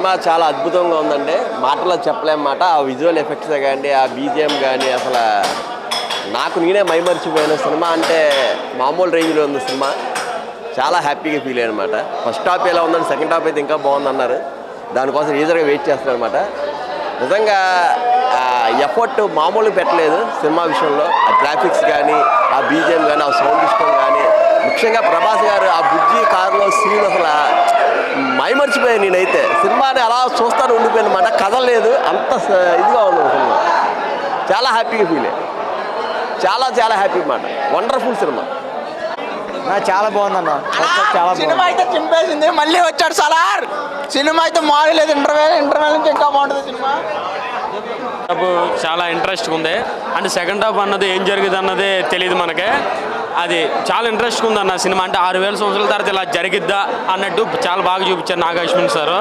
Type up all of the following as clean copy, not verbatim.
Cinema చాలా అద్భుతంగా ఉందండి. మాటలో చెప్పలేమన్నమాట. ఆ విజువల్ ఎఫెక్ట్స్ కానీ, ఆ బీజిఎం కానీ అసలు నాకు నేనే మైమర్చిపోయిన సినిమా. అంటే మామూలు రేంజ్లో ఉంది సినిమా. చాలా హ్యాపీగా ఫీల్ అయ్యాను అనమాట. ఫస్ట్ హాఫ్ ఎలా ఉందని సెకండ్ హాఫ్ అయితే ఇంకా బాగుందన్నారు. దానికోసం ఈజర్గా వెయిట్ చేస్తాను అనమాట. నిజంగా ఎఫర్ట్ మామూలుగా పెట్టలేదు సినిమా విషయంలో. ఆ గ్రాఫిక్స్ కానీ, ఆ బీజిఎం కానీ, ఆ సౌండ్ సిస్టమ్ కానీ, ముఖ్యంగా ప్రభాస్ గారు ఆ బుజ్జి కారులో సీన్ అసలు మైమర్చిపోయాను నేనైతే. సినిమాని అలా చూస్తాను ఉండిపోయాను అనమాట. కథ లేదు, అంత ఇదిగా ఉంది సినిమా. చాలా హ్యాపీగా ఫీల్ అయ్యాను. చాలా చాలా హ్యాపీ అన్నమాట. Wonderful cinema. చాలా బాగుందన్న. సినిమా అయితే చింపేసింది. మళ్ళీ వచ్చాడు సలార్. సినిమా అయితే మారలేదు. ఇంటర్వెల్ నుంచి ఇంకా బాగుంటుంది సినిమా. చాలా ఇంట్రెస్ట్గా ఉంది. అంటే సెకండ్ హాఫ్ అన్నది ఏం జరిగింది అన్నది తెలియదు మనకి. అది చాలా ఇంట్రెస్ట్గా ఉందన్న సినిమా. అంటే 6000 సంవత్సరాల తర్వాత ఇలా జరిగిద్దా అన్నట్టు చాలా బాగా చూపించారు నాగలక్ష్మణ్ సార్.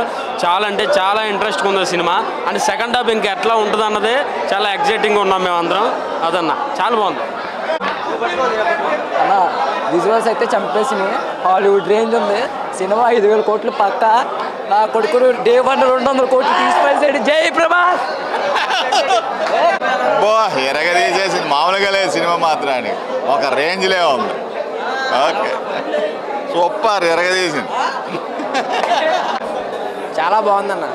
చాలా అంటే చాలా ఇంట్రెస్ట్గా ఉంది సినిమా. అంటే సెకండ్ హాఫ్ ఇంకా ఎట్లా ఉంటుంది అన్నది చాలా ఎగ్జైటింగ్గా ఉన్నాం మేమందరం. అదన్న చాలా బాగుంది అన్న. విజువల్స్ అయితే చంపేసినాయి. హాలీవుడ్ రేంజ్ ఉంది సినిమా. 5000 కోట్లు పక్క. నా కొడుకులు డే 1 200 కోట్లు తీసుకెళ్ళాడు. జై ప్రభాస్. ఎరగదీసేసింది. మామూలుగా లేదు సినిమా మాత్రానికి. ఒక రేంజ్లే ఉంది. Okay, super. ఎరగదీసింది. చాలా బాగుందన్న.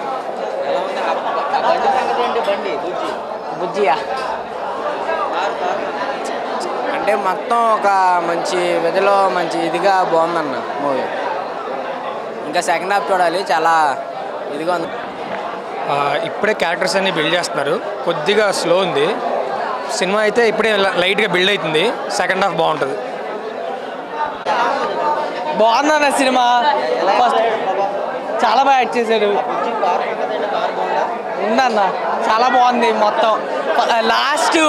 బుజ్జియా అంటే మొత్తం ఒక మంచి విధిలో మంచి ఇదిగా బాగుందన్న మూవీ. ఇంకా సెకండ్ హాఫ్ చూడాలి. చాలా ఇదిగా ఉంది. ఇప్పుడే క్యారెక్టర్స్ అన్ని బిల్డ్ చేస్తున్నారు. కొద్దిగా స్లో ఉంది సినిమా. అయితే ఇప్పుడే లైట్గా బిల్డ్ అవుతుంది. సెకండ్ హాఫ్ బాగుంటుంది. బాగుందన్న సినిమా. ఫస్ట్ చాలా బాగా యాక్ట్ చేశాడు. ఉందన్న చాలా బాగుంది మొత్తం. లాస్ట్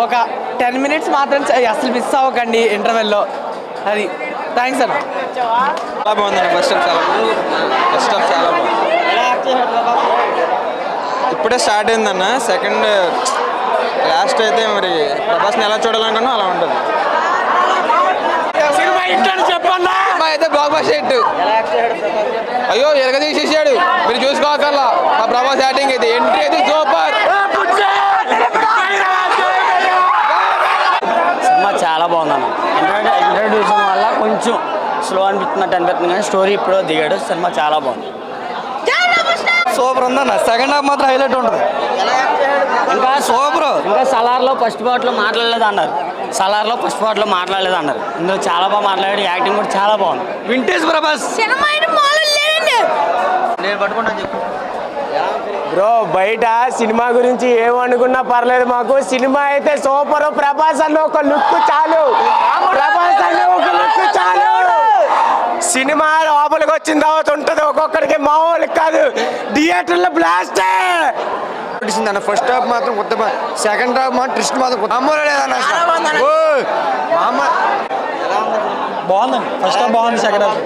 ఒక 10 minutes మాత్రం అసలు మిస్ అవ్వకండి ఇంటర్వెల్లో. అది థ్యాంక్స్ అన్న. చాలా బాగుందన్న. ఫస్ట్ హాఫ్ చాలా బాగుంది. ఇప్పుడే స్టార్ట్ అయిందన్న. సెకండ్ లాస్ట్ అయితే మరి ప్రభాస్ని ఎలా చూడాలనుకున్నా అలా ఉంటుంది. చెప్పన్నా అయితే బ్లాక్ బస్టర్ హిట్. అయ్యో ఎరగదీసేసాడు. మీరు చూసుకోకల్లా ఆ ప్రభాస్ యాక్టింగ్ అయితే. ఎంట్రీ అయితే సూపర్. సినిమా చాలా బాగుందన్న. ఇంట్రడ్యూషన్ వల్ల కొంచెం స్లో అనిపిస్తున్నట్టు కానీ స్టోరీ ఇప్పుడు దిగాడు. సినిమా చాలా బాగుంది. సూపర్ ఉందన్న. సెకండ్ హాఫ్ మాత్రం హైలైట్ ఉంటుంది. ఇంకా సూపర్. ఇంకా సలార్లో ఫస్ట్ పార్ట్లో మాట్లాడలేదు అన్నారు. ఇందులో చాలా బాగా మాట్లాడాడు. యాక్టింగ్ కూడా చాలా బాగుంది. వింటేజ్ ప్రభాస్. నేను పట్టుకుంటాను చెప్పు బ్రో. బయట సినిమా గురించి ఏమనుకున్నా పర్లేదు మాకు. సినిమా అయితే సూపర్. ప్రభాస్ అన్న ఒక లుక్ చాలు. సినిమా లోపలికి వచ్చిన తర్వాత ఉంటుంది. ఒక్కొక్కడికి మామూలు కాదు. థియేటర్లో బ్లాస్ట్ అన్న. ఫస్ట్ హాఫ్ మాత్రం కొత్త. సెకండ్ హాఫ్ మాత్రం ట్విస్ట్ మాత్రం అమ్మలో లేదన్న. బాగుందండి. ఫస్ట్ హాఫ్ బాగుంది. సెకండ్ హాఫ్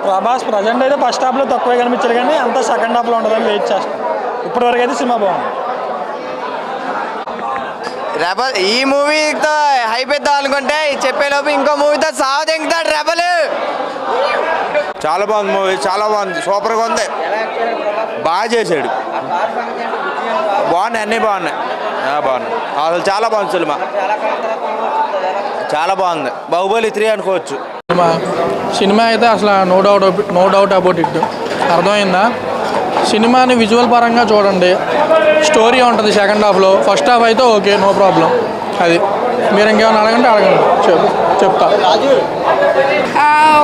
ప్రభాస్ ప్రజెంట్ అయితే ఫస్ట్ హాఫ్లో తక్కువే కనిపించారు కానీ అంతా సెకండ్ హాఫ్లో ఉంటుందని వెయిట్ చేస్తాం. ఇప్పటివరకు అయితే సినిమా బాగుంది. రెబల్ ఈ మూవీతో హైప్ అనుకుంటే చెప్పేలోపు ఇంకో మూవీతో సాగు తెంగుతాడు రెబల్. చాలా బాగుంది మూవీ. చాలా బాగుంది. సూపర్గా ఉంది. బాగా చేశాడు. బాగున్నాయి. అన్నీ బాగున్నాయి. అసలు చాలా బాగుంది సినిమా. చాలా బాగుంది. బాహుబలి 3 అనుకోవచ్చు. సినిమా అయితే అసలు నో డౌట్ అబౌట్ ఇట్. అర్థమైందా? సినిమాని విజువల్ పరంగా చూడండి. స్టోరీ ఉంటుంది సెకండ్ హాఫ్లో. ఫస్ట్ హాఫ్ అయితే ఓకే, నో ప్రాబ్లం. అది మీరు ఇంకేమైనా అడగండి చెప్తా.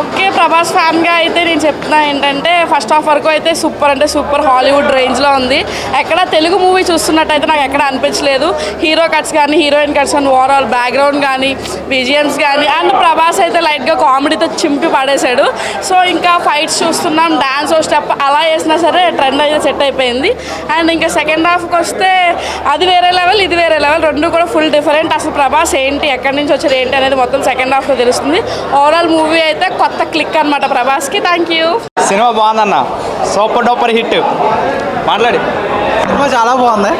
ఓకే, ప్రభాస్ ఫ్యాన్గా అయితే నేను చెప్తున్నా ఏంటంటే ఫస్ట్ హాఫ్ వరకు అయితే సూపర్ అంటే సూపర్ హాలీవుడ్ రేంజ్లో ఉంది. ఎక్కడ తెలుగు మూవీ చూస్తున్నట్టయితే నాకు ఎక్కడ అనిపించలేదు. హీరో కట్స్ కానీ హీరోయిన్ కట్స్ కానీ ఓవరాల్ బ్యాక్గ్రౌండ్ కానీ బీజిఎమ్స్ కానీ అండ్ ప్రభాస్ అయితే లైట్గా కామెడీతో చింపి పడేశాడు. సో ఇంకా ఫైట్స్ చూస్తున్నాం, డాన్స్ స్టెప్ అలా వేసినా సరే ట్రెండ్ అయితే సెట్ అయిపోయింది. అండ్ ఇంకా సెకండ్ హాఫ్కి వస్తే అది వేరే లెవెల్, ఇది వేరే లెవెల్. రెండు కూడా ఫుల్ డిఫరెంట్. అసలు ప్రభాస్ ఏంటి, ఎక్కడి నుంచి వచ్చారు ఏంటి అనేది మొత్తం సెకండ్ హాఫ్లో తెలుస్తుంది. ఓవరాల్ మూవీ అయితే కొత్త క్లిక్ అనమాట ప్రభాస్కి. Thank you. సినిమా బాగుందన్న. Super duper hit. మాట్లాడి సినిమా చాలా బాగుంది.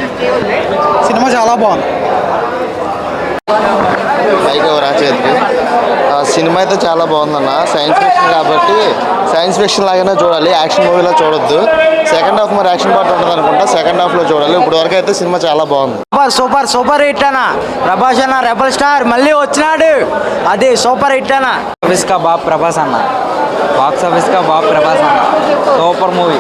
సినిమా అయితే చాలా బాగుందన్న. సైన్స్ ఫిక్షన్ కాబట్టి సైన్స్ ఫిక్షన్ లాగానే చూడాలి. యాక్షన్ మూవీలో చూడొద్దు. సెకండ్ హాఫ్ మరి యాక్షన్ పార్ట్ ఉంటుంది అనుకుంటా. సెకండ్ హాఫ్లో చూడాలి. ఇప్పుడు వరకు అయితే సినిమా చాలా బాగుంది. సూపర్ సూపర్ హిట్ అన్న. ప్రభాస్ అన్న రెబల్ స్టార్ మళ్ళీ వచ్చినాడు. అది సూపర్ హిట్ అన్న. ఆఫీస్ కా బాబ్ ప్రభాస్ అన్న. బాక్స్ ఆఫీస్ కా బాబ్ ప్రభాస్ అన్న. Super movie.